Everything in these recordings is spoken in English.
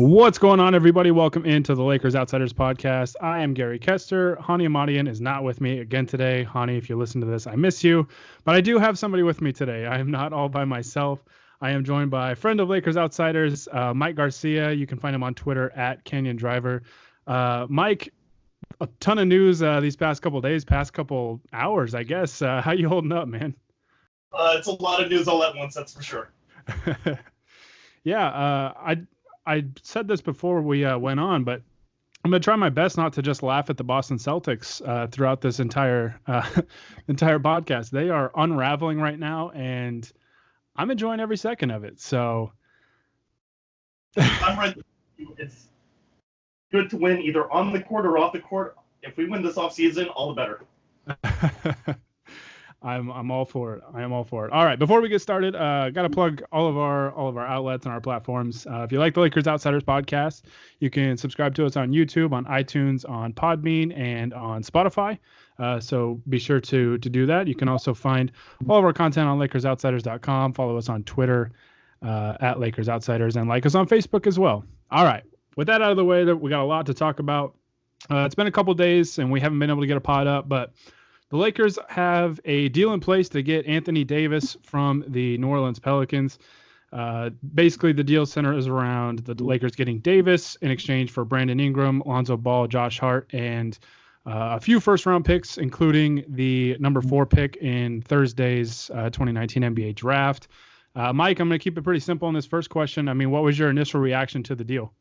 What's going on, everybody? Welcome into the Lakers Outsiders podcast. I am Gary Kester. Hani Amadian is not with me again today. Hani, if you listen to this, I miss you. But I do have somebody with me today. I am not all by myself. I am joined by a friend of Lakers Outsiders, Mike Garcia. You can find him on Twitter at Canyon Driver. Mike, a ton of news these past couple of days, past couple hours, I guess. How you holding up, man? It's a lot of news all at once, that's for sure. Yeah, I said this before we went on, but I'm going to try my best not to just laugh at the Boston Celtics throughout this entire podcast. They are unraveling right now, and I'm enjoying every second of it. So I'm ready. It's good to win either on the court or off the court. If we win this offseason, all the better. I'm all for it. I am all for it. All right, before we get started, got to plug all of our outlets and our platforms. If you like the Lakers Outsiders podcast, you can subscribe to us on YouTube, on iTunes, on Podbean, and on Spotify. So be sure to do that. You can also find all of our content on LakersOutsiders.com. Follow us on Twitter at Lakers Outsiders, and like us on Facebook as well. All right, with that out of the way, we got a lot to talk about. It's been a couple days, and we haven't been able to get a pod up, but the Lakers have a deal in place to get Anthony Davis from the New Orleans Pelicans. Basically, the deal centers around the Lakers getting Davis in exchange for Brandon Ingram, Lonzo Ball, Josh Hart, and a few first-round picks, including the number 4 pick in Thursday's 2019 NBA draft. Mike, I'm going to keep it pretty simple on this first question. I mean, what was your initial reaction to the deal?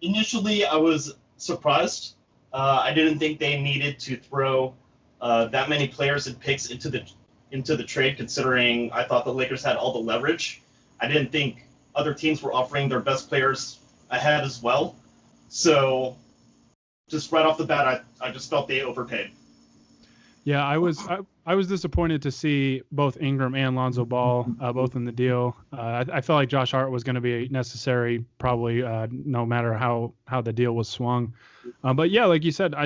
Initially, I was surprised. I didn't think they needed to throw that many players and picks into the trade, considering I thought the Lakers had all the leverage. I didn't think other teams were offering their best players ahead as well. So just right off the bat, I just felt they overpaid. Yeah, I was disappointed to see both Ingram and Lonzo Ball both in the deal. I felt like Josh Hart was going to be necessary, probably no matter how the deal was swung. But yeah, like you said,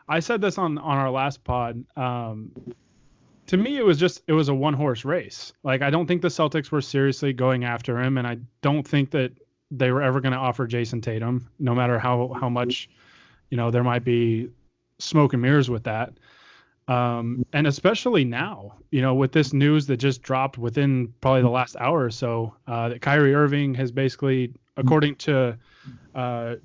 I said this on our last pod. To me, it was a one-horse race. Like, I don't think the Celtics were seriously going after him, and I don't think that they were ever going to offer Jason Tatum, no matter how much, there might be smoke and mirrors with that. And especially now, with this news that just dropped within probably the last hour or so, that Kyrie Irving has basically, according to Shams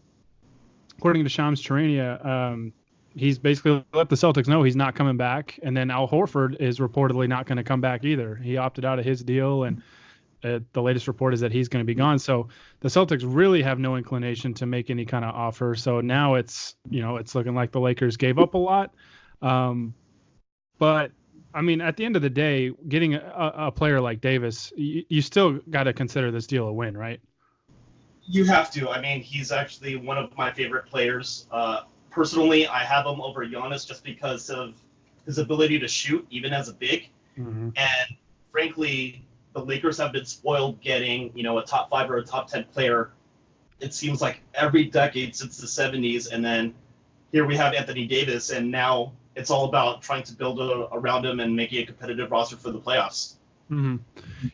Charania, he's basically let the Celtics know he's not coming back. And then Al Horford is reportedly not going to come back either. He opted out of his deal, and the latest report is that he's going to be gone. So the Celtics really have no inclination to make any kind of offer. So now it's looking like the Lakers gave up a lot. But I mean, at the end of the day, getting a player like Davis, you still got to consider this deal a win, right? You have to. I mean, he's actually one of my favorite players. Personally, I have him over Giannis just because of his ability to shoot, even as a big. Mm-hmm. And frankly, the Lakers have been spoiled getting, a top 5 or a top 10 player. It seems like every decade since the 70s. And then here we have Anthony Davis, and now it's all about trying to build around him and making a competitive roster for the playoffs. Mm-hmm.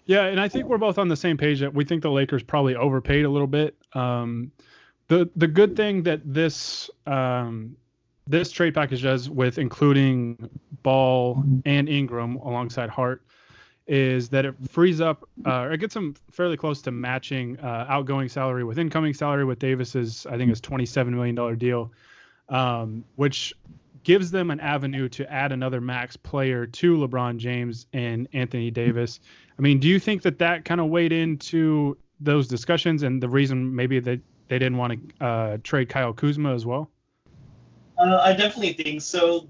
Yeah, and I think we're both on the same page that we think the Lakers probably overpaid a little bit. The good thing that this trade package does, with including Ball and Ingram alongside Hart, is that it frees up or it gets them fairly close to matching outgoing salary with incoming salary with Davis's, I think, his $27 million deal, which gives them an avenue to add another max player to LeBron James and Anthony Davis. I mean, do you think that kind of weighed into those discussions and the reason maybe that they didn't want to trade Kyle Kuzma as well? I definitely think so.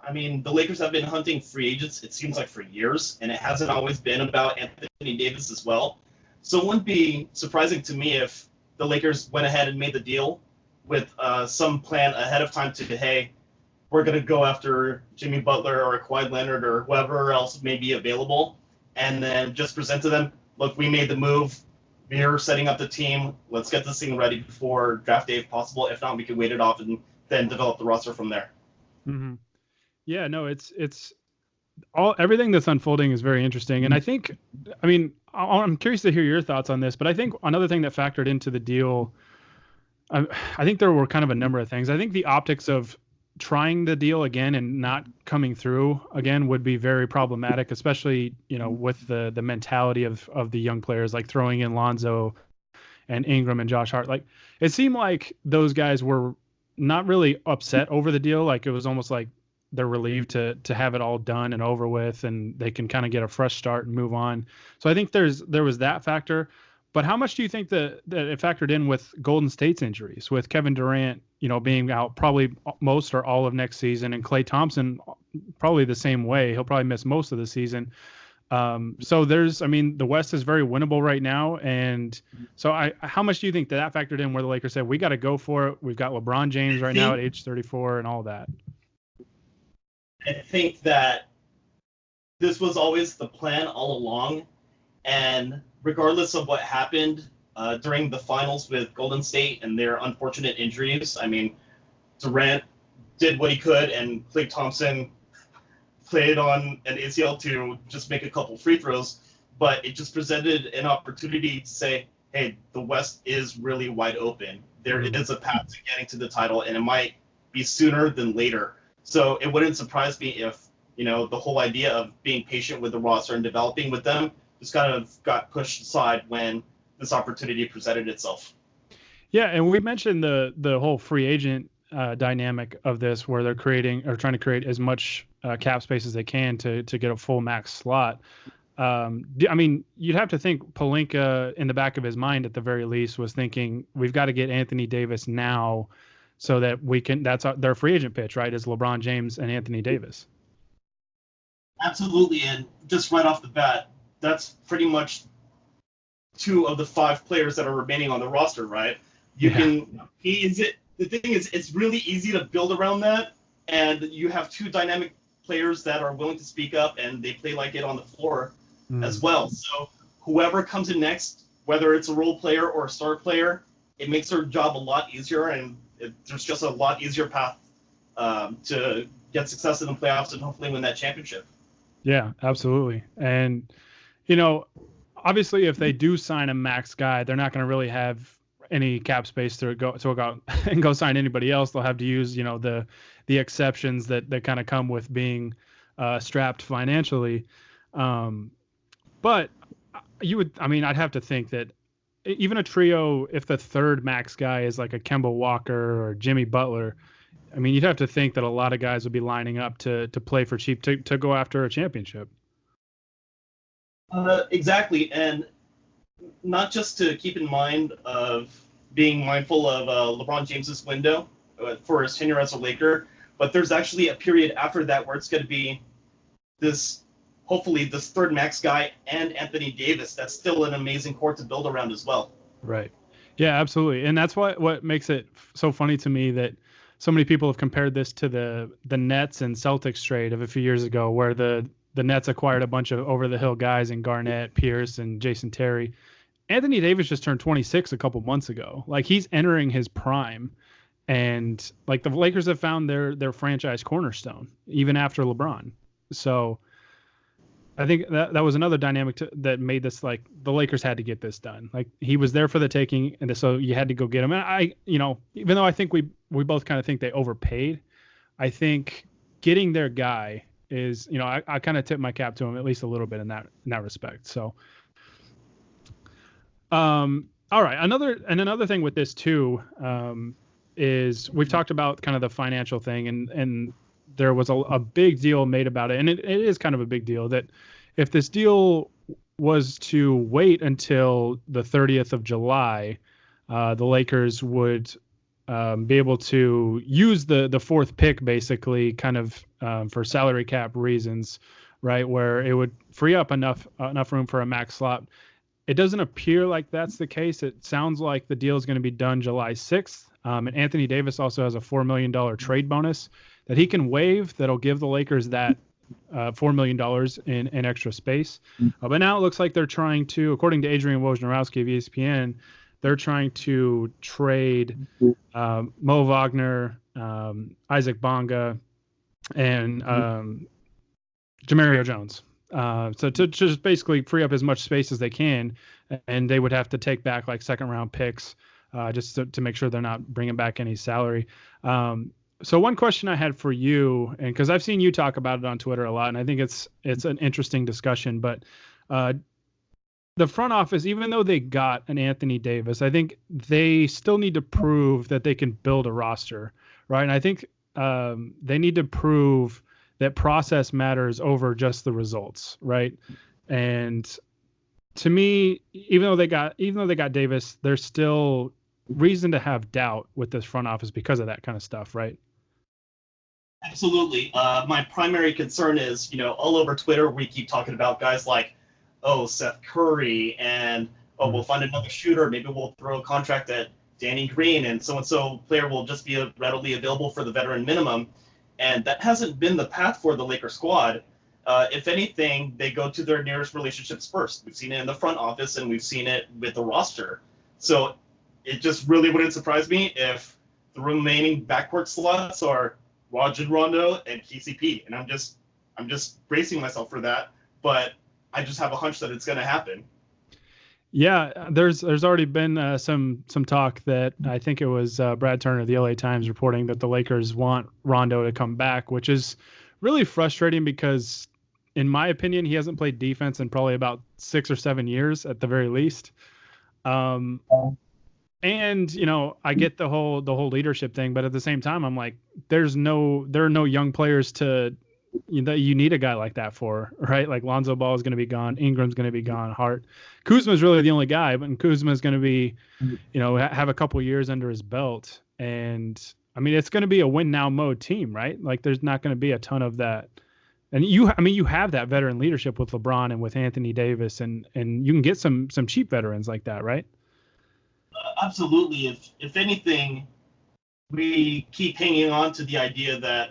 I mean, the Lakers have been hunting free agents, it seems like, for years, and it hasn't always been about Anthony Davis as well. So it wouldn't be surprising to me if the Lakers went ahead and made the deal with some plan ahead of time to, hey, we're going to go after Jimmy Butler or Kawhi Leonard or whoever else may be available, and then just present to them, look, we made the move. We're setting up the team. Let's get this thing ready before draft day if possible. If not, we can wait it off and then develop the roster from there. Mm-hmm. Yeah, no, it's everything that's unfolding is very interesting. And I think, I mean, I'm curious to hear your thoughts on this, but I think another thing that factored into the deal, I think there were kind of a number of things. I think the optics of trying the deal again and not coming through again would be very problematic, especially, with the mentality of the young players, like throwing in Lonzo and Ingram and Josh Hart. Like, it seemed like those guys were not really upset over the deal. Like, it was almost like they're relieved to have it all done and over with, and they can kind of get a fresh start and move on. So I think there was that factor. But how much do you think that it factored in with Golden State's injuries, with Kevin Durant, being out probably most or all of next season, and Klay Thompson probably the same way. He'll probably miss most of the season. So the West is very winnable right now. And so how much do you think that factored in where the Lakers said, we got to go for it? We've got LeBron James right now at age 34 and all that. I think that this was always the plan all along. And regardless of what happened during the finals with Golden State and their unfortunate injuries, I mean, Durant did what he could, and Klay Thompson played on an ACL to just make a couple free throws. But it just presented an opportunity to say, hey, the West is really wide open. There is a path to getting to the title, and it might be sooner than later. So it wouldn't surprise me if, the whole idea of being patient with the roster and developing with them just kind of got pushed aside when this opportunity presented itself. Yeah, and we mentioned the whole free agent dynamic of this, where they're trying to create as much cap space as they can to get a full max slot. You'd have to think Pelinka, in the back of his mind at the very least, was thinking, we've got to get Anthony Davis now so that we can. That's their free agent pitch, right? Is LeBron James and Anthony Davis. Absolutely, and just right off the bat, that's pretty much 2 of the 5 players that are remaining on the roster, right? The thing is, it's really easy to build around that, and you have 2 dynamic players that are willing to speak up, and they play like it on the floor as well. So whoever comes in next, whether it's a role player or a star player, it makes their job a lot easier, and there's just a lot easier path to get success in the playoffs and hopefully win that championship. Yeah, absolutely. And, obviously if they do sign a max guy, they're not going to really have any cap space to go out and go sign anybody else. They'll have to use, the exceptions that kind of come with being strapped financially. But I'd have to think that even a trio, if the third max guy is like a Kemba Walker or Jimmy Butler, you'd have to think that a lot of guys would be lining up to play for cheap to go after a championship. Exactly, and not just to keep in mind of being mindful of LeBron James's window for his tenure as a Laker, but there's actually a period after that where it's going to be hopefully this third max guy and Anthony Davis. That's still an amazing core to build around as well. Right. Yeah, absolutely. And that's what makes it so funny to me that so many people have compared this to the Nets and Celtics trade of a few years ago, where the Nets acquired a bunch of over-the-hill guys in Garnett, Pierce, and Jason Terry. Anthony Davis just turned 26 a couple months ago. Like, he's entering his prime, and like the Lakers have found their franchise cornerstone even after LeBron. So I think that was another dynamic that made this, like, the Lakers had to get this done. Like, he was there for the taking, and so you had to go get him. And even though I think we both kind of think they overpaid, I think getting their guy is, I kind of tip my cap to him at least a little bit in that respect. So, all right. Another thing with this too, is we've talked about kind of the financial thing, and there was a big deal made about it. And it is kind of a big deal that if this deal was to wait until the 30th of July, the Lakers would be able to use the fourth pick basically kind of for salary cap reasons, right? Where it would free up enough room for a max slot. It doesn't appear like that's the case. It sounds like the deal is going to be done July 6th. And Anthony Davis also has a $4 million trade bonus that he can waive that'll give the Lakers that $4 million in extra space. But now it looks like they're trying to, according to Adrian Wojnarowski of ESPN, they're trying to trade Mo Wagner, Isaac Bonga, and Jamario Jones So to just basically free up as much space as they can, and they would have to take back like second round picks just to make sure they're not bringing back any salary. So one question I had for you, and because I've seen you talk about it on Twitter a lot, and I think it's an interesting discussion, but the front office, even though they got an Anthony Davis, I think they still need to prove that they can build a roster, right? And I think they need to prove that process matters over just the results, right? And to me, even though they got Davis, there's still reason to have doubt with this front office because of that kind of stuff, right? Absolutely. My primary concern is, all over Twitter, we keep talking about guys like, Seth Curry, and we'll find another shooter. Maybe we'll throw a contract at Danny Green, and so-and-so player will just be readily available for the veteran minimum. And that hasn't been the path for the Lakers squad. If anything, they go to their nearest relationships first. We've seen it in the front office, and we've seen it with the roster. So it just really wouldn't surprise me if the remaining backcourt slots are Rajon Rondo and KCP. And I'm just bracing myself for that. But I just have a hunch that it's going to happen. Yeah, there's already been some talk that I think it was Brad Turner of the LA Times reporting that the Lakers want Rondo to come back, which is really frustrating because, in my opinion, he hasn't played defense in probably about 6 or 7 years at the very least. And I get the whole leadership thing, but at the same time, I'm like, there are no young players you need a guy like that for, right? Like Lonzo Ball is going to be gone. Ingram's going to be gone. Hart. Kuzma's really the only guy, but Kuzma's going to be, have a couple years under his belt. And I mean, it's going to be a win now mode team, right? Like there's not going to be a ton of that. And you have that veteran leadership with LeBron and with Anthony Davis, and you can get some cheap veterans like that, right? Absolutely. If anything, we keep hanging on to the idea that,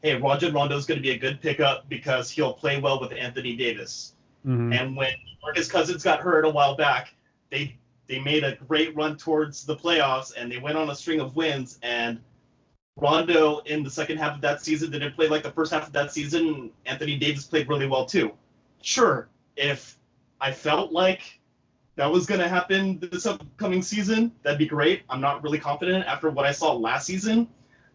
hey, Rajon Rondo is going to be a good pickup because he'll play well with Anthony Davis. Mm-hmm. And when Marcus Cousins got hurt a while back, they made a great run towards the playoffs, and they went on a string of wins. And Rondo in the second half of that season didn't play like the first half of that season. Anthony Davis played really well too. Sure, if I felt like that was going to happen this upcoming season, that'd be great. I'm not really confident after what I saw last season.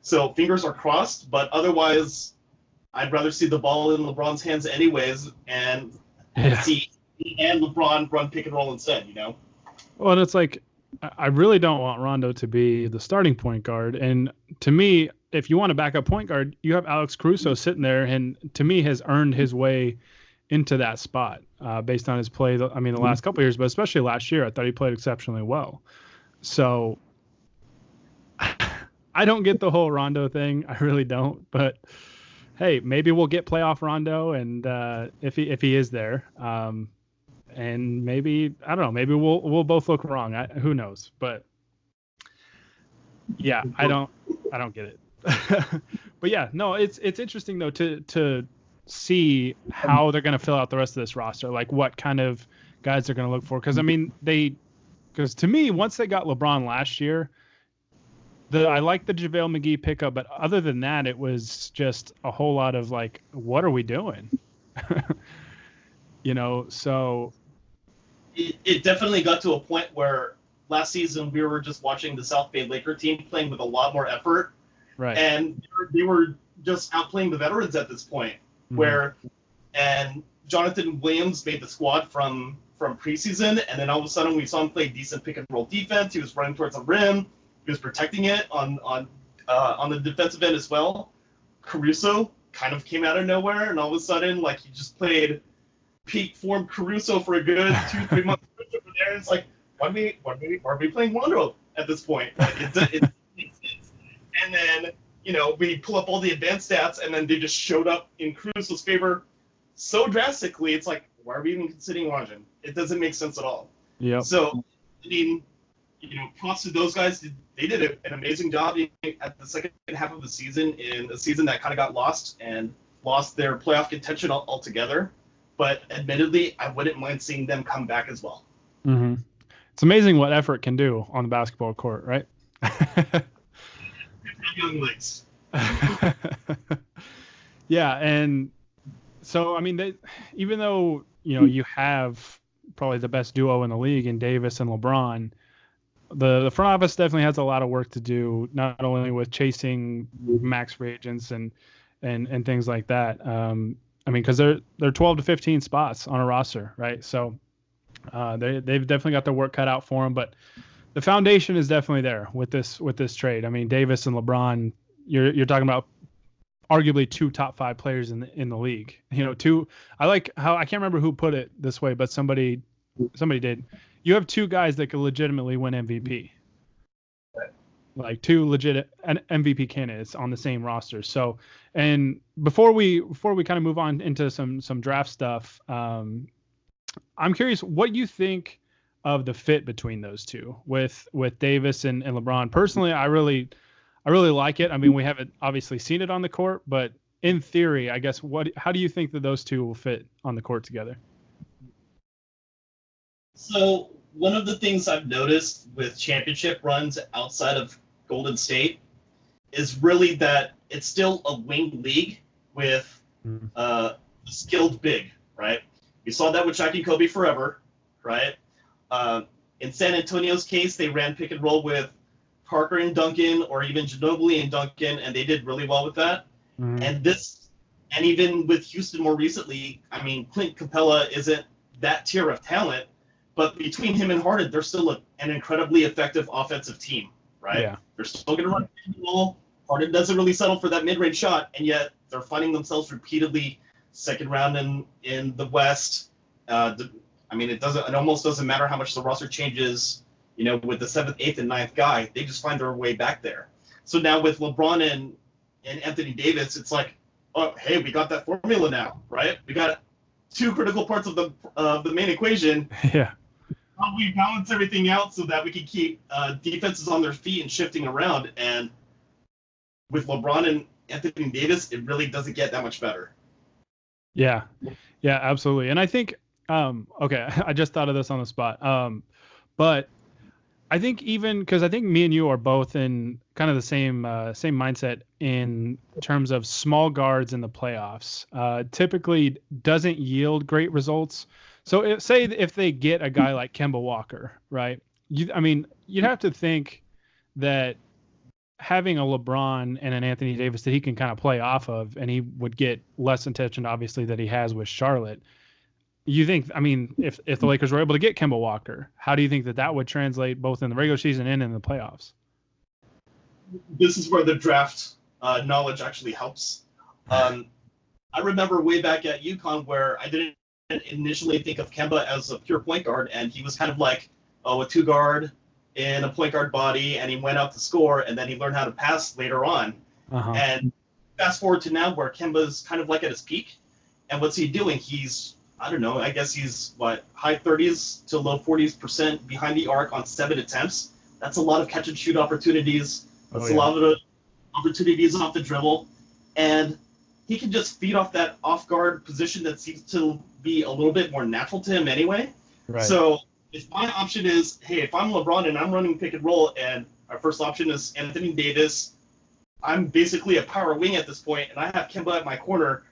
So fingers are crossed, but otherwise, I'd rather see the ball in LeBron's hands anyways, and see and LeBron run pick and roll instead, Well, and it's like, I really don't want Rondo to be the starting point guard. And to me, if you want a backup point guard, you have Alex Caruso sitting there, and to me has earned his way into that spot based on his play. The last couple of years, but especially last year, I thought he played exceptionally well. So I don't get the whole Rondo thing. I really don't. But hey, maybe we'll get playoff Rondo, and if he is there, and maybe I don't know. Maybe we'll both look wrong. Who knows? But yeah, I don't get it. But yeah, no, it's interesting though to see how they're going to fill out the rest of this roster. Like what kind of guys they're going to look for. Because to me, once they got LeBron last year, I like the JaVale McGee pickup, but other than that, it was just a whole lot of like, what are we doing? So it definitely got to a point where last season we were just watching the South Bay Laker team playing with a lot more effort, right? And they were just outplaying the veterans at this point. And Jonathan Williams made the squad from preseason, and then all of a sudden we saw him play decent pick and roll defense. He was running towards the rim. He was protecting it on the defensive end as well. Caruso kind of came out of nowhere, and all of a sudden, like, he just played peak form Caruso for a good 2-3 months over there. It's like, why are we playing Rondo at this point? Like, and then we pull up all the advanced stats, and then they just showed up in Caruso's favor so drastically. It's like, why are we even considering Rajon? It doesn't make sense at all. Yeah. So, I mean, props to those guys. They did an amazing job at the second half of the season, in a season that kind of got lost their playoff contention altogether. But admittedly, I wouldn't mind seeing them come back as well. Mm-hmm. It's amazing what effort can do on the basketball court, right? Young legs. Yeah, and So I mean, even though you have probably the best duo in the league in Davis and LeBron, the front office definitely has a lot of work to do, not only with chasing max free agents and things like that. I mean, because they're 12 to 15 spots on a roster, right? So they've definitely got their work cut out for them, but the foundation is definitely there with this trade. I mean, Davis and LeBron, you're talking about arguably two top 5 players in the league. Two. I like how, I can't remember who put it this way, but somebody did. You have 2 guys that could legitimately win MVP. Like 2 legit MVP candidates on the same roster. So, and before we kind of move on into some draft stuff, I'm curious what you think of the fit between those two with Davis and LeBron. Personally, I really like it. I mean, we haven't obviously seen it on the court, but in theory, I guess how do you think that those two will fit on the court together? So one of the things I've noticed with championship runs outside of Golden State is really that it's still a wing league with a skilled big, right? We saw that with Shaq and Kobe forever, right? In San Antonio's case, they ran pick and roll with Parker and Duncan, or even Ginobili and Duncan, and they did really well with that. And even with Houston more recently, I mean, Clint Capella isn't that tier of talent, but between him and Harden, they're still an incredibly effective offensive team, right? Yeah. They're still going to run pick and roll. Harden doesn't really settle for that mid-range shot, and yet they're finding themselves repeatedly second round in the West. I mean, it almost doesn't matter how much the roster changes. With the 7th, 8th, and 9th guy, they just find their way back there. So now with LeBron and Anthony Davis, it's like, oh, hey, we got that formula now, right? We got 2 critical parts of the main equation. Yeah. How we balance everything out so that we can keep defenses on their feet and shifting around. And with LeBron and Anthony Davis, it really doesn't get that much better. Yeah, absolutely. And I think, okay, I just thought of this on the spot. But I think because I think me and you are both in kind of the same mindset in terms of small guards in the playoffs. Typically doesn't yield great results. So if they get a guy like Kemba Walker, right? You'd have to think that having a LeBron and an Anthony Davis that he can kind of play off of, and he would get less attention, obviously, that he has with Charlotte. You think, if the Lakers were able to get Kemba Walker, how do you think that would translate both in the regular season and in the playoffs? This is where the draft knowledge actually helps. I remember way back at UConn where I didn't initially think of Kemba as a pure point guard, and he was kind of like, a 2-guard in a point guard body, and he went out to score, and then he learned how to pass later on. And fast forward to now where Kemba's kind of like at his peak, and what's he doing? He's, I don't know, I guess he's, high 30s to low 40% behind the arc on 7 attempts. That's a lot of catch-and-shoot opportunities. That's a lot of opportunities off the dribble. And he can just feed off that off-guard position that seems to be a little bit more natural to him anyway. Right. So if my option is, hey, if I'm LeBron and I'm running pick and roll and our first option is Anthony Davis, I'm basically a power wing at this point, and I have Kemba at my corner,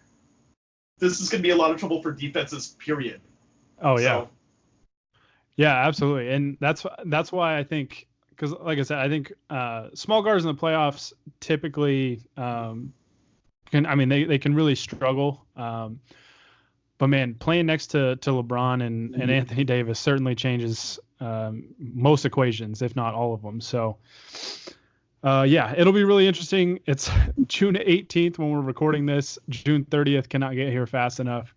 this is going to be a lot of trouble for defenses, period. Oh, yeah. So, yeah, absolutely. And that's why I think, because like I said, I think small guards in the playoffs typically they can really struggle. But man, playing next to LeBron and Anthony Davis certainly changes most equations, if not all of them. So it'll be really interesting. It's June 18th when we're recording this. June 30th cannot get here fast enough.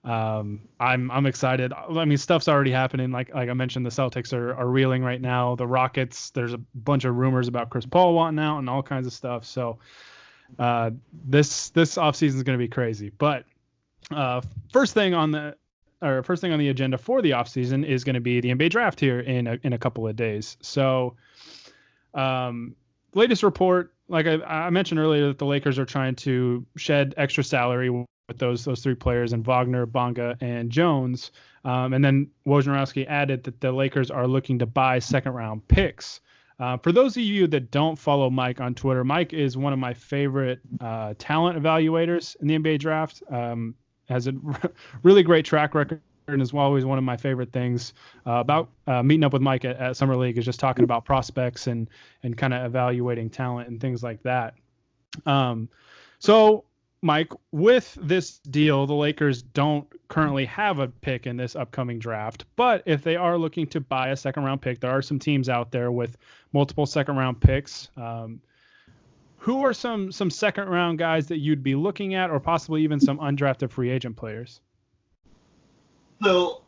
I'm excited. Stuff's already happening. Like I mentioned, the Celtics are reeling right now. The Rockets, there's a bunch of rumors about Chris Paul wanting out and all kinds of stuff. So this offseason is going to be crazy. But first thing on the agenda for the offseason is going to be the NBA draft here in a couple of days. So latest report, like I mentioned earlier, that the Lakers are trying to shed extra salary with those 3 players, and Wagner, Bonga, and Jones. And then Wojnarowski added that the Lakers are looking to buy second-round picks. For those of you that don't follow Mike on Twitter, Mike is one of my favorite talent evaluators in the NBA draft. has a really great track record, and is always one of my favorite things about meeting up with Mike at Summer League is just talking about prospects and kind of evaluating talent and things like that. So, Mike, with this deal, the Lakers don't currently have a pick in this upcoming draft, but if they are looking to buy a second-round pick, there are some teams out there with multiple second-round picks. Who are some second-round guys that you'd be looking at, or possibly even some undrafted free agent players? So,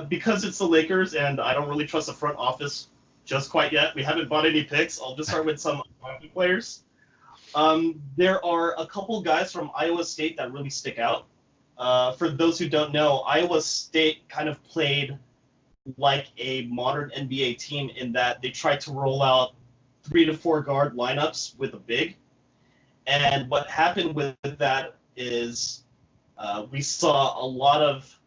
because it's the Lakers and I don't really trust the front office just quite yet, we haven't bought any picks. I'll just start with some undrafted players. There are a couple guys from Iowa State that really stick out. For those who don't know, Iowa State kind of played like a modern NBA team in that they tried to roll out 3 to 4 guard lineups with a big. And what happened with that is we saw a lot of,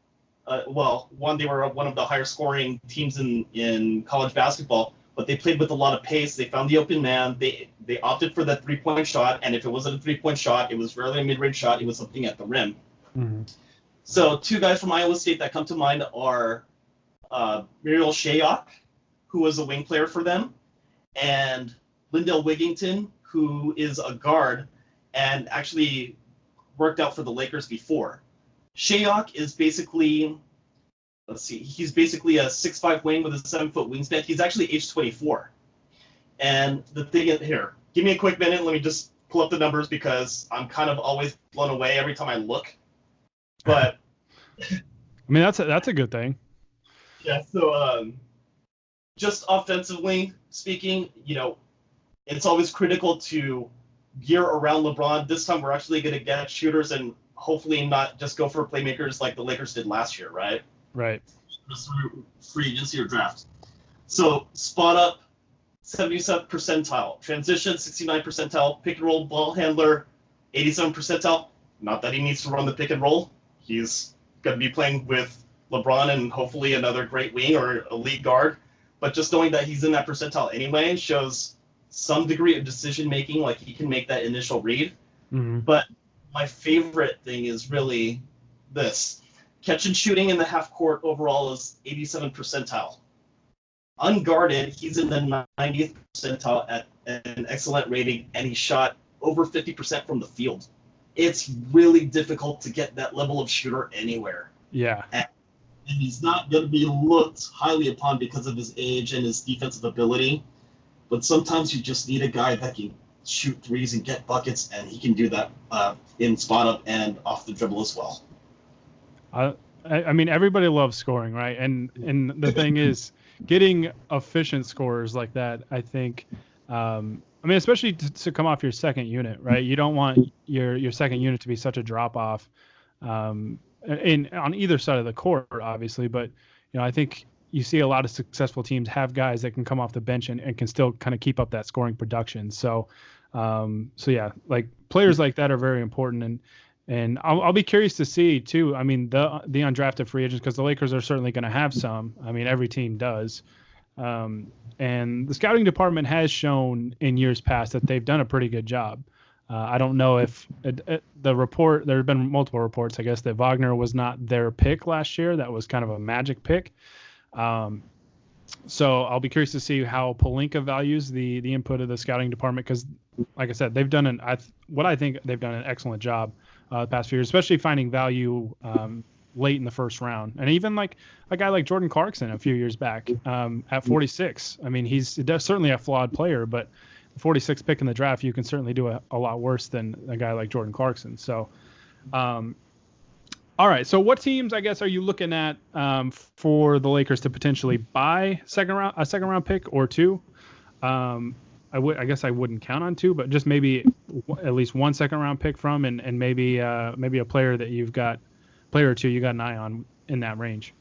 they were one of the higher scoring teams in college basketball, but they played with a lot of pace. They found the open man. They opted for that 3-point shot, and if it wasn't a 3-point shot, it was rarely a mid-range shot. It was something at the rim. Mm-hmm. So 2 guys from Iowa State that come to mind are Muriel Shayok, who was a wing player for them, and Lindell Wigington, who is a guard and actually worked out for the Lakers before. Shayok is basically, he's basically a 6'5" wing with a 7-foot wingspan. He's actually age 24. And the thing is, here, give me a quick minute. Let me just pull up the numbers because I'm kind of always blown away every time I look. But I mean, that's a good thing. Yeah. So just offensively speaking, it's always critical to gear around LeBron. This time we're actually going to get shooters and hopefully not just go for playmakers like the Lakers did last year, right? Right. Just free agency or draft. So spot up, 77th percentile. Transition, 69th percentile. Pick and roll ball handler, 87th percentile. Not that he needs to run the pick and roll. He's going to be playing with LeBron and hopefully another great wing or elite guard. But just knowing that he's in that percentile anyway shows some degree of decision making, like he can make that initial read. Mm-hmm. But my favorite thing is really this. Catch and shooting in the half court overall is 87th percentile. Unguarded, he's in the 90th percentile at an excellent rating, and he shot over 50% from the field. It's really difficult to get that level of shooter anywhere. Yeah. And he's not going to be looked highly upon because of his age and his defensive ability. But sometimes you just need a guy that can shoot threes and get buckets, and he can do that in spot up and off the dribble as well. I mean, everybody loves scoring, right? And the thing is, getting efficient scorers like that, I think, especially to come off your second unit, right? You don't want your second unit to be such a drop off, on either side of the court, obviously. But I think you see a lot of successful teams have guys that can come off the bench and can still kind of keep up that scoring production. So yeah, like players like that are very important. And I'll be curious to see too. I mean, the undrafted free agents, because the Lakers are certainly going to have some. I mean, every team does. And the scouting department has shown in years past that they've done a pretty good job. I don't know if the report, there have been multiple reports, I guess, that Wagner was not their pick last year. That was kind of a magic pick. So I'll be curious to see how Pelinka values the input of the scouting department, because, like I said, they've done what I think they've done an excellent job the past few years, especially finding value late in the first round. And even like a guy like Jordan Clarkson a few years back at 46. I mean, he's certainly a flawed player, but the 46th pick in the draft, you can certainly do a lot worse than a guy like Jordan Clarkson. So, all right. So what teams, I guess, are you looking at for the Lakers to potentially buy a second round pick or two? I guess I wouldn't count on two, but just maybe at least one second round pick from, and maybe a player or two you got an eye on in that range.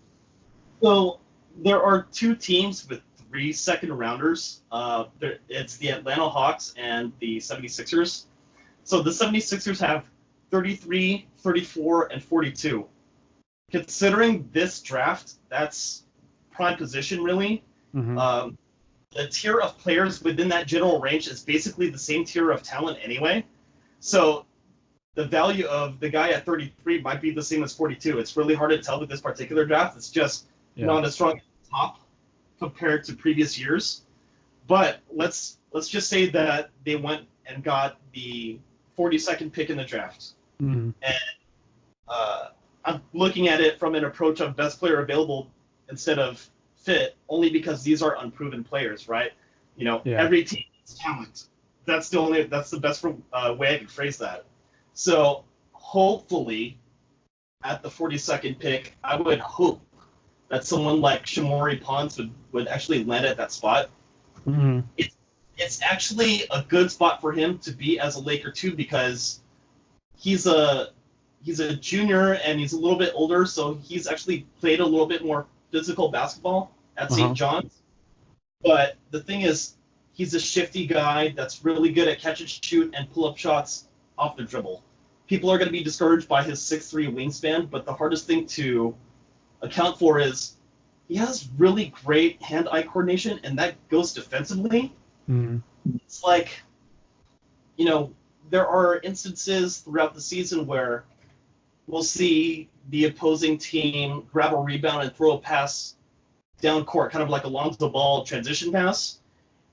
So there are 2 teams with 3 second rounders. It's the Atlanta Hawks and the 76ers. So the 76ers have 33, 34, and 42. Considering this draft, that's prime position, really. Mm-hmm. The tier of players within that general range is basically the same tier of talent anyway. So the value of the guy at 33 might be the same as 42. It's really hard to tell with this particular draft. It's just not as strong at the top compared to previous years. But let's just say that they went and got the 42nd pick in the draft. Mm-hmm. And I'm looking at it from an approach of best player available instead of fit, only because these are unproven players, right? Every team has talent. That's the best way I can phrase that. So hopefully, at the 42nd pick, I would hope that someone like Shamori Ponds would actually land at that spot. Mm-hmm. It's actually a good spot for him to be as a Laker too, because he's a junior and he's a little bit older, so he's actually played a little bit more physical basketball at St. John's. But the thing is, he's a shifty guy that's really good at catch and shoot and pull up shots off the dribble. People are going to be discouraged by his 6'3" wingspan, but the hardest thing to account for is he has really great hand-eye coordination, and that goes defensively. Mm-hmm. It's like, there are instances throughout the season where we'll see the opposing team grab a rebound and throw a pass down court, kind of like a Lonzo Ball transition pass.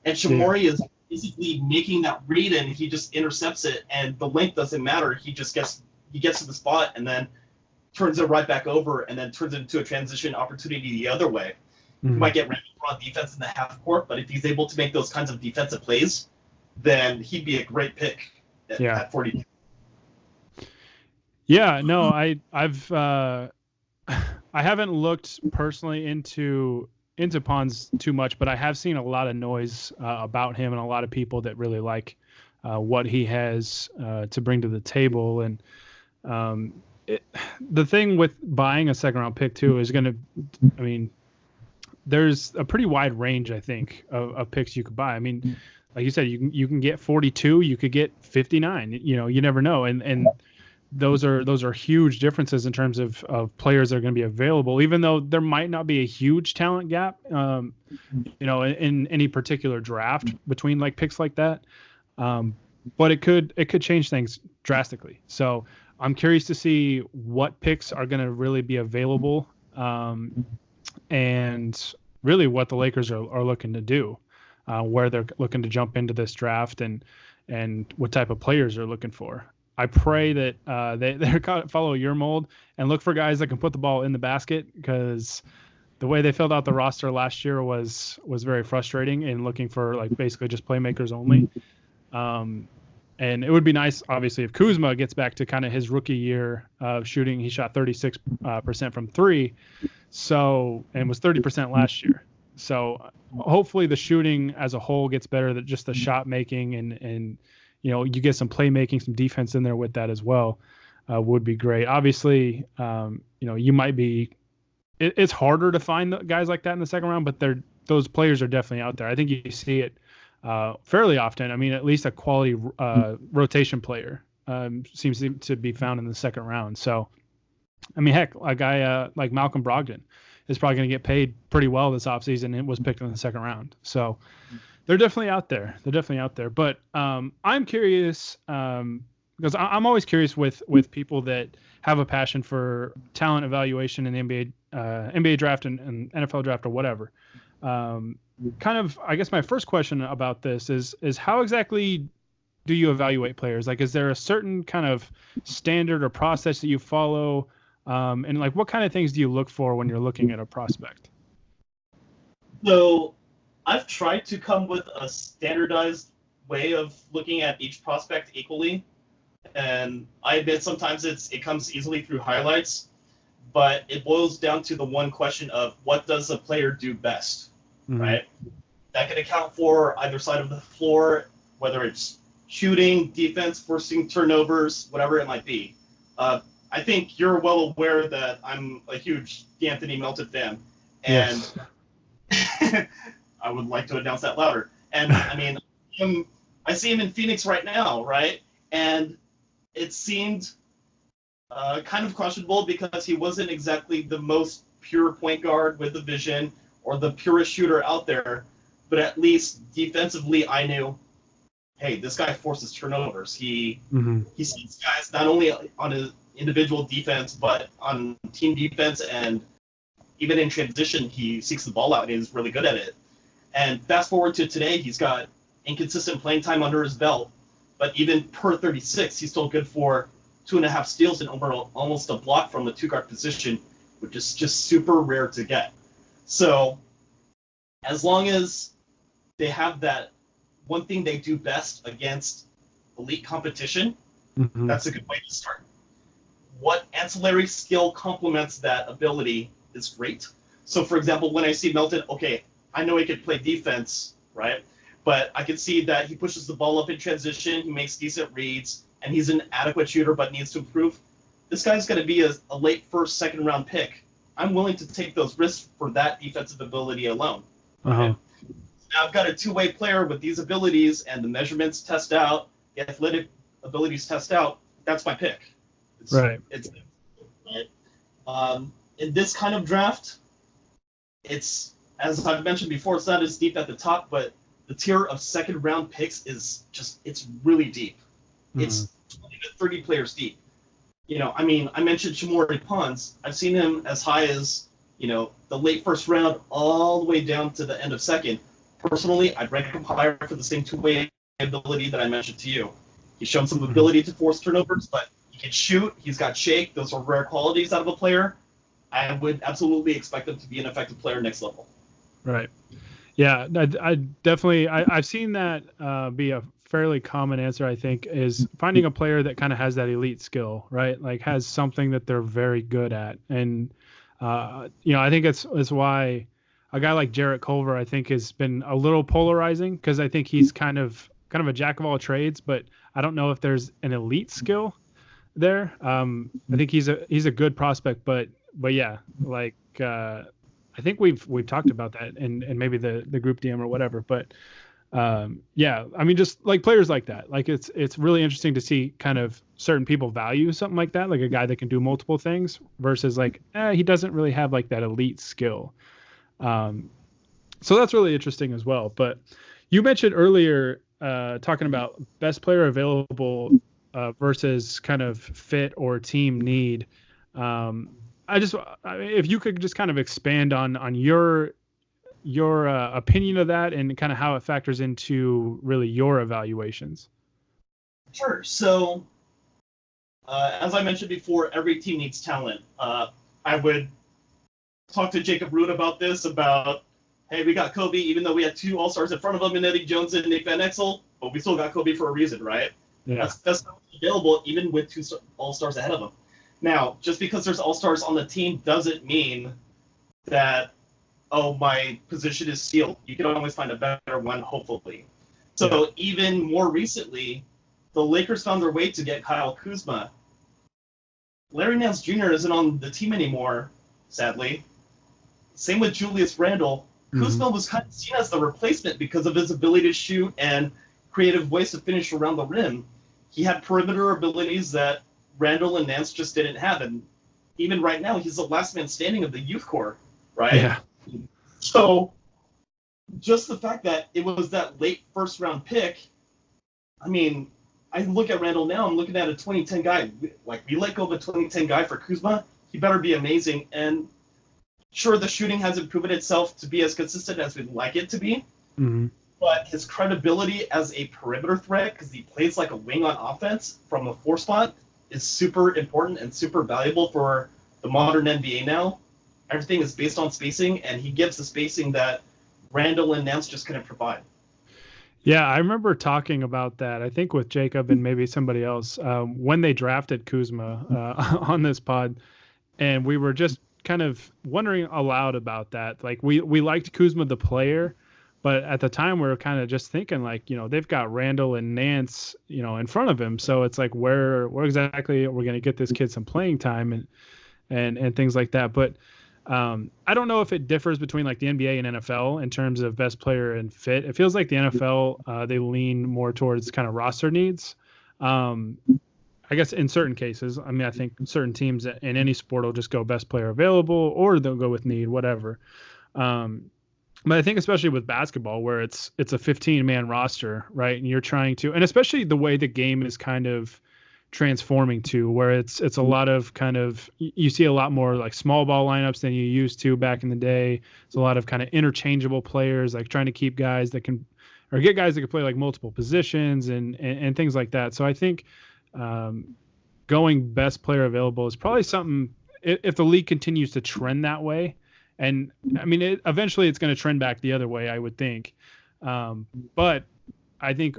And Shamori is basically making that read, and he just intercepts it, and the length doesn't matter. He just gets to the spot and then turns it right back over, and then turns it into a transition opportunity the other way. Mm-hmm. He might get ran on defense in the half court, but if he's able to make those kinds of defensive plays, then he'd be a great pick at 42. Yeah, no, I've I haven't looked personally into Ponds too much, but I have seen a lot of noise about him and a lot of people that really like what he has to bring to the table. And the thing with buying a second round pick too is there's a pretty wide range, I think, of picks you could buy. I mean, like you said, you can get 42, you could get 59. You never know, and those are huge differences in terms of players that are going to be available, even though there might not be a huge talent gap, in any particular draft between like picks like that. But it could change things drastically. So I'm curious to see what picks are going to really be available, and really what the Lakers are looking to do, where they're looking to jump into this draft and what type of players they're looking for. I pray that they follow your mold and look for guys that can put the ball in the basket, because the way they filled out the roster last year was very frustrating in looking for like basically just playmakers only. And it would be nice, obviously, if Kuzma gets back to kind of his rookie year of shooting. He shot 36% from three, and was 30% last year. So hopefully the shooting as a whole gets better, that just the shot making and you get some playmaking, some defense in there with that as well, would be great. Obviously, you might be. It's harder to find guys like that in the second round, but those players are definitely out there. I think you see it fairly often. I mean, at least a quality rotation player seems to be found in the second round. So, I mean, heck, a guy like Malcolm Brogdon is probably going to get paid pretty well this offseason. It was picked in the second round. So they're definitely out there. But I'm curious, because I'm always curious with people that have a passion for talent evaluation in the NBA draft and NFL draft or whatever. Kind of, I guess my first question about this is how exactly do you evaluate players? Like, is there a certain kind of standard or process that you follow? And like, what kind of things do you look for when you're looking at a prospect? So I've tried to come with a standardized way of looking at each prospect equally. And I admit sometimes it comes easily through highlights, but it boils down to the one question of what does a player do best, right? That can account for either side of the floor, whether it's shooting, defense, forcing turnovers, whatever it might be. I think you're well aware that I'm a huge D'Anthony Melton fan, and yes. I would like to announce that louder. And I mean, I see him in Phoenix right now, right? And it seemed kind of questionable because he wasn't exactly the most pure point guard with the vision or the purest shooter out there, but at least defensively I knew hey, this guy forces turnovers. He Mm-hmm. he sees guys not only on his individual defense, but on team defense, and even in transition, he seeks the ball out and he's really good at it. And fast forward to today, he's got inconsistent playing time under his belt, but even per 36, he's still good for 2.5 steals and almost a block from the two-guard position, which is just super rare to get. So as long as they have that one thing they do best against elite competition, Mm-hmm. that's a good way to start. What ancillary skill complements that ability is great. So, for example, when I see Melton, okay, I know he could play defense, right? But I can see that he pushes the ball up in transition, he makes decent reads, and he's an adequate shooter but needs to improve. This guy's going to be a late first, second round pick. I'm willing to take those risks for that defensive ability alone. Uh-huh. Right? Now I've got a two-way player with these abilities, and the measurements test out, the athletic abilities test out. That's my pick. Right. In this kind of draft, it's, as I've mentioned before, it's not as deep at the top, but the tier of second round picks is just, it's really deep. Mm-hmm. It's 20 to 30 players deep. I mean, I mentioned Shamori Pons. I've seen him as high as, the late first round all the way down to the end of second. Personally, I'd rank him higher for the same two-way ability that I mentioned to you. He's shown some ability to force turnovers, but he can shoot. He's got shake. Those are rare qualities out of a player. I would absolutely expect him to be an effective player next level. Right. Yeah, I definitely I've seen that be a fairly common answer. I think is finding a player that kind of has that elite skill, right? Like has something that they're very good at, and I think it's why a guy like Jarrett Culver I think has been a little polarizing because I think he's kind of a jack of all trades, but I don't know if there's an elite skill there. I think he's a good prospect, but yeah, like I think we've talked about that and maybe the group DM or whatever, but yeah, I mean just like players like that, like it's really interesting to see kind of certain people value something like that, like a guy that can do multiple things versus like he doesn't really have like that elite skill. So that's really interesting as well. But you mentioned earlier talking about best player available versus kind of fit or team need. If you could just kind of expand on your opinion of that and kind of how it factors into really your evaluations. Sure. So, as I mentioned before, every team needs talent. I would talk to Jacob Root about this, hey, we got Kobe, even though we had two All-Stars in front of him in Eddie Jones and Nick Van Exel, but we still got Kobe for a reason, right? Yeah. That's not available even with two All-Stars ahead of him. Now, just because there's All-Stars on the team doesn't mean that, my position is sealed. You can always find a better one, hopefully. So even more recently, the Lakers found their way to get Kyle Kuzma. Larry Nance Jr. isn't on the team anymore, sadly. Same with Julius Randle. Mm-hmm. Kuzma was kind of seen as the replacement because of his ability to shoot and creative ways to finish around the rim. He had perimeter abilities that Randle and Nance just didn't have, and even right now, he's the last man standing of the youth core, right? Yeah. So, just the fact that it was that late first round pick, I mean, I look at Randle now, I'm looking at a 2010 guy. Like, we let go of a 2010 guy for Kuzma, he better be amazing. And sure, the shooting hasn't proven itself to be as consistent as we'd like it to be, mm-hmm. but his credibility as a perimeter threat, because he plays like a wing on offense from a 4 spot, is super important and super valuable for the modern NBA now. Everything is based on spacing, and he gives the spacing that Randle and Nance just couldn't provide. Yeah, I remember talking about that, I think with Jacob and maybe somebody else, when they drafted Kuzma on this pod, and we were just kind of wondering aloud about that. Like, we liked Kuzma the player, but at the time we were kind of just thinking like, they've got Randle and Nance, in front of him. So it's like, where exactly are we going to get this kid some playing time and things like that. But I don't know if it differs between like the NBA and NFL in terms of best player and fit. It feels like the NFL, they lean more towards kind of roster needs. I guess in certain cases, I mean, I think certain teams in any sport will just go best player available, or they'll go with need, whatever. But I think especially with basketball, where it's a 15-man roster, right? And you're trying to, and especially the way the game is kind of transforming to, where it's a lot of kind of, you see a lot more like small ball lineups than you used to back in the day. It's a lot of kind of interchangeable players, like trying to keep guys that can, or get guys that can play like multiple positions and things like that. So I think going best player available is probably something, if the league continues to trend that way. And I mean, eventually it's going to trend back the other way, I would think. But I think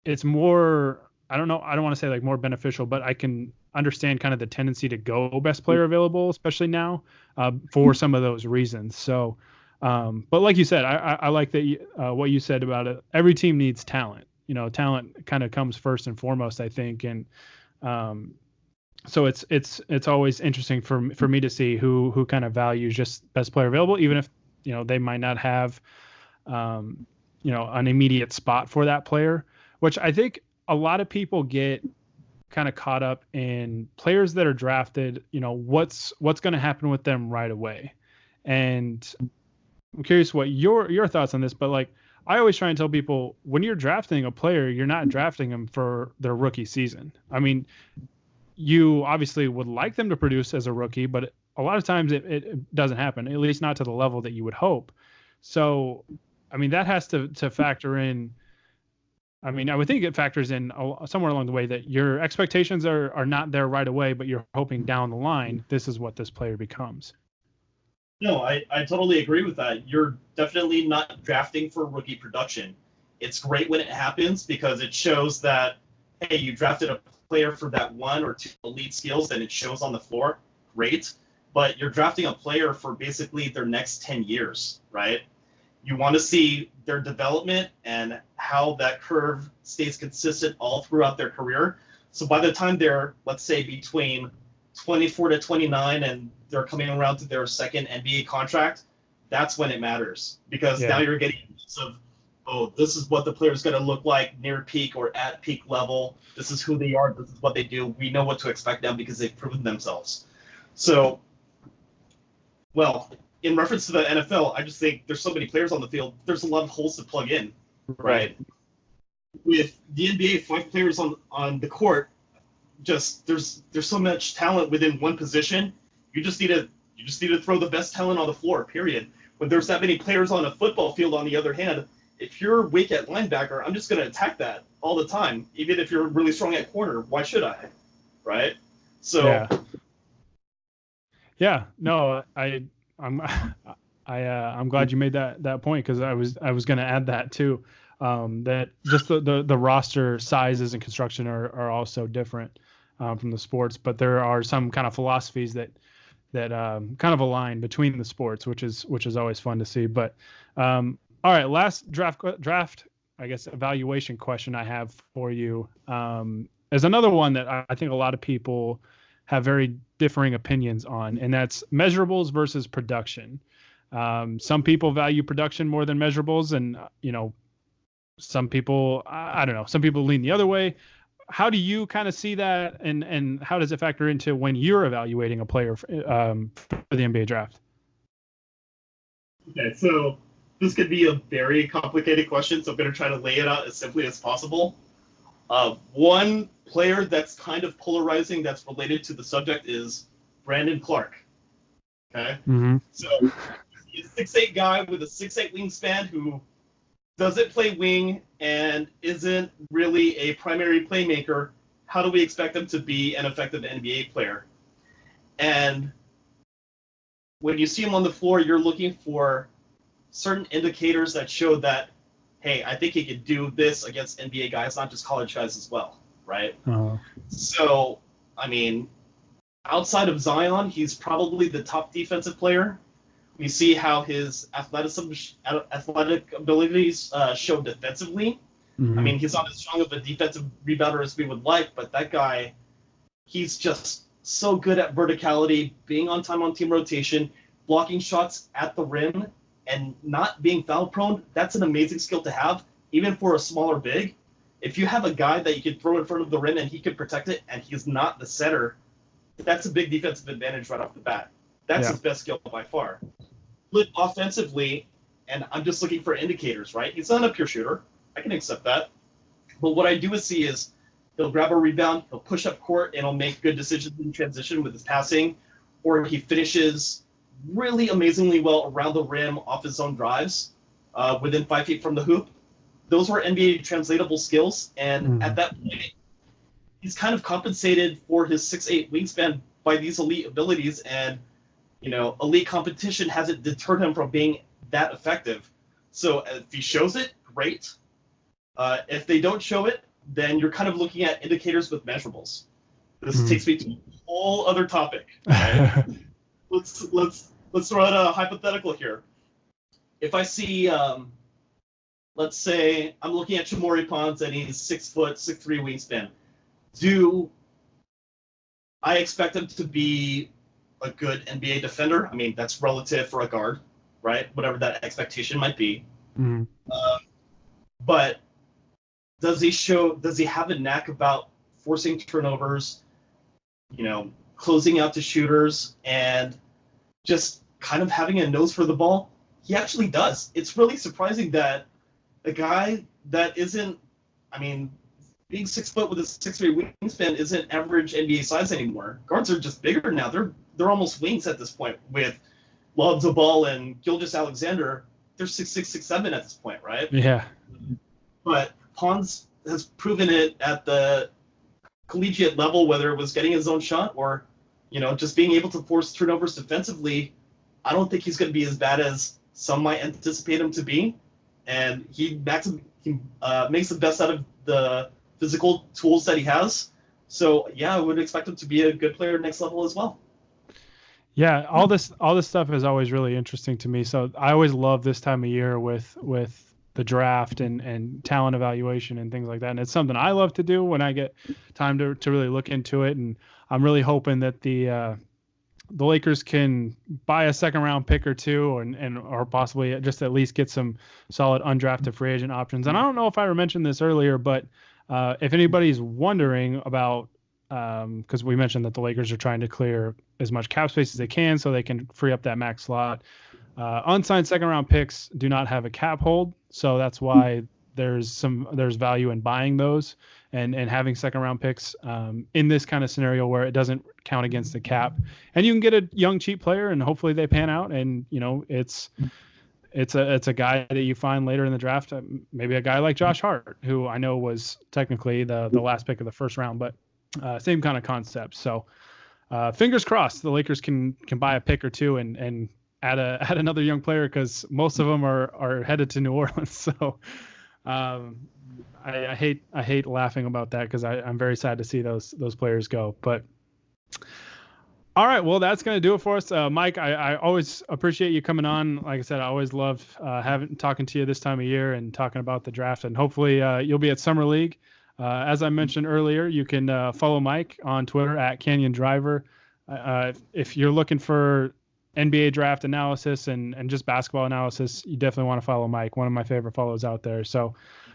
it's more, I don't know, I don't want to say like more beneficial, but I can understand kind of the tendency to go best player available, especially now, for some of those reasons. So, but like you said, I like that what you said about it. Every team needs talent. Talent kind of comes first and foremost, I think. And so it's always interesting for me to see who kind of values just best player available, even if they might not have an immediate spot for that player, which I think a lot of people get kind of caught up in players that are drafted. What's going to happen with them right away, and I'm curious what your thoughts on this. But like, I always try and tell people, when you're drafting a player, you're not drafting them for their rookie season. I mean, you obviously would like them to produce as a rookie, but a lot of times it doesn't happen, at least not to the level that you would hope. So, I mean, that has to factor in. I mean, I would think it factors in somewhere along the way that your expectations are not there right away, but you're hoping down the line, this is what this player becomes. No, I totally agree with that. You're definitely not drafting for rookie production. It's great when it happens because it shows that, hey, you drafted a player for that one or two elite skills and it shows on the floor. Great. But you're drafting a player for basically their next 10 years, right? You want to see their development and how that curve stays consistent all throughout their career. So by the time they're, let's say, between 24 to 29 and they're coming around to their second NBA contract, that's when it matters. Because now you're getting of, oh, this is what the player's going to look like near peak or at peak level. This is who they are. This is what they do. We know what to expect now because they've proven themselves. So, well, in reference to the NFL, I just think there's so many players on the field. There's a lot of holes to plug in, right? With the NBA, 5 players on the court, just there's so much talent within one position. You just need to throw the best talent on the floor. Period. When there's that many players on a football field, on the other hand, if you're weak at linebacker, I'm just going to attack that all the time. Even if you're really strong at corner, why should I? Right? So. Yeah. No, I'm glad you made that point, because I was going to add that too. That just the roster sizes and construction are all so different from the sports, but there are some kind of philosophies that kind of align between the sports, which is always fun to see. But all right, last draft, I guess, evaluation question I have for you is another one that I think a lot of people have very differing opinions on, and that's measurables versus production. Some people value production more than measurables, and some people, I don't know, some people lean the other way. How do you kind of see that, and how does it factor into when you're evaluating a player for the NBA draft? Okay, so this could be a very complicated question, so I'm going to try to lay it out as simply as possible. One player that's kind of polarizing that's related to the subject is Brandon Clark. Okay? Mm-hmm. So he's a 6'8" guy with a 6'8" wingspan who doesn't play wing and isn't really a primary playmaker. How do we expect him to be an effective NBA player? And when you see him on the floor, you're looking for certain indicators that show that, hey, I think he could do this against NBA guys, not just college guys as well, right? Uh-huh. So, I mean, outside of Zion, he's probably the top defensive player. We see how his athletic abilities show defensively. Mm-hmm. I mean, he's not as strong of a defensive rebounder as we would like, but that guy, he's just so good at verticality, being on time on team rotation, blocking shots at the rim, and not being foul prone. That's an amazing skill to have, even for a smaller big. If you have a guy that you can throw in front of the rim and he can protect it, and he's not the setter, that's a big defensive advantage right off the bat. That's his best skill by far. But offensively, and I'm just looking for indicators, right? He's not a pure shooter. I can accept that. But what I do see is he'll grab a rebound, he'll push up court, and he'll make good decisions in transition with his passing, or he finishes really amazingly well around the rim off his own drives within 5 feet from the hoop. Those were NBA translatable skills, and at that point, he's kind of compensated for his 6'8" wingspan by these elite abilities, and elite competition hasn't deterred him from being that effective. So if he shows it, great. If they don't show it, then you're kind of looking at indicators with measurables. This takes me to a whole other topic. Right? let's throw out a hypothetical here. If I see, let's say I'm looking at Chamori Pons and he's 6 foot, 6'3" wingspan. Do I expect him to be a good NBA defender? I mean, that's relative for a guard, right? Whatever that expectation might be. But does he have a knack about forcing turnovers, closing out to shooters, and just kind of having a nose for the ball? He actually does. It's really surprising that a guy that isn't, being 6 foot with a 6'3" wingspan isn't average NBA size anymore. Guards are just bigger now. They're almost wings at this point. With Lonzo Ball and Gilgeous-Alexander, they're 6'6", 6'7" at this point, right? Yeah. But Pons has proven it at the collegiate level, whether it was getting his own shot or, just being able to force turnovers defensively. I don't think he's going to be as bad as some might anticipate him to be. And he makes the best out of the physical tools that he has. So, yeah, I would expect him to be a good player next level as well. Yeah, all this stuff is always really interesting to me. So I always love this time of year with the draft and talent evaluation and things like that. And it's something I love to do when I get time to really look into it. And I'm really hoping that the Lakers can buy a second round pick or two or possibly just at least get some solid undrafted free agent options. And I don't know if I mentioned this earlier, but if anybody's wondering about, because we mentioned that the Lakers are trying to clear as much cap space as they can so they can free up that max slot. Unsigned second round picks do not have a cap hold, so that's why there's value in buying those and having second round picks in this kind of scenario where it doesn't count against the cap, and you can get a young cheap player and hopefully they pan out, and it's a guy that you find later in the draft, maybe a guy like Josh Hart, who I know was technically the last pick of the first round, but same kind of concept. So fingers crossed the Lakers can buy a pick or two and add another young player, because most of them are headed to New Orleans. So I hate laughing about that, because I'm very sad to see those players go. But all right, well, that's going to do it for us. Mike, I always appreciate you coming on. Like I said, I always love talking to you this time of year and talking about the draft, and hopefully you'll be at Summer League. As I mentioned earlier, you can follow Mike on Twitter at Canyon Driver. If you're looking for NBA draft analysis and just basketball analysis, you definitely want to follow Mike, one of my favorite follows out there. So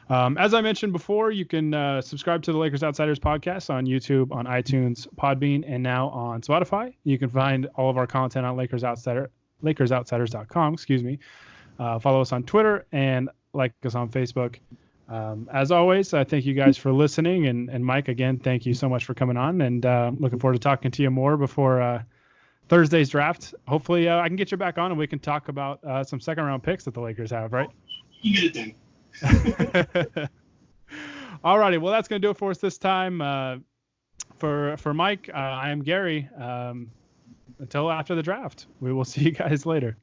as I mentioned before, you can subscribe to the Lakers Outsiders podcast on YouTube, on iTunes, Podbean, and now on Spotify. You can find all of our content on LakersOutsiders.com. Follow us on Twitter and like us on Facebook. As always, I thank you guys for listening. And Mike, again, thank you so much for coming on, and looking forward to talking to you more before Thursday's draft. Hopefully I can get you back on and we can talk about some second round picks that the Lakers have, right? You get it done. All righty. Well, that's going to do it for us this time. For Mike, I am Gary. Until after the draft, we will see you guys later.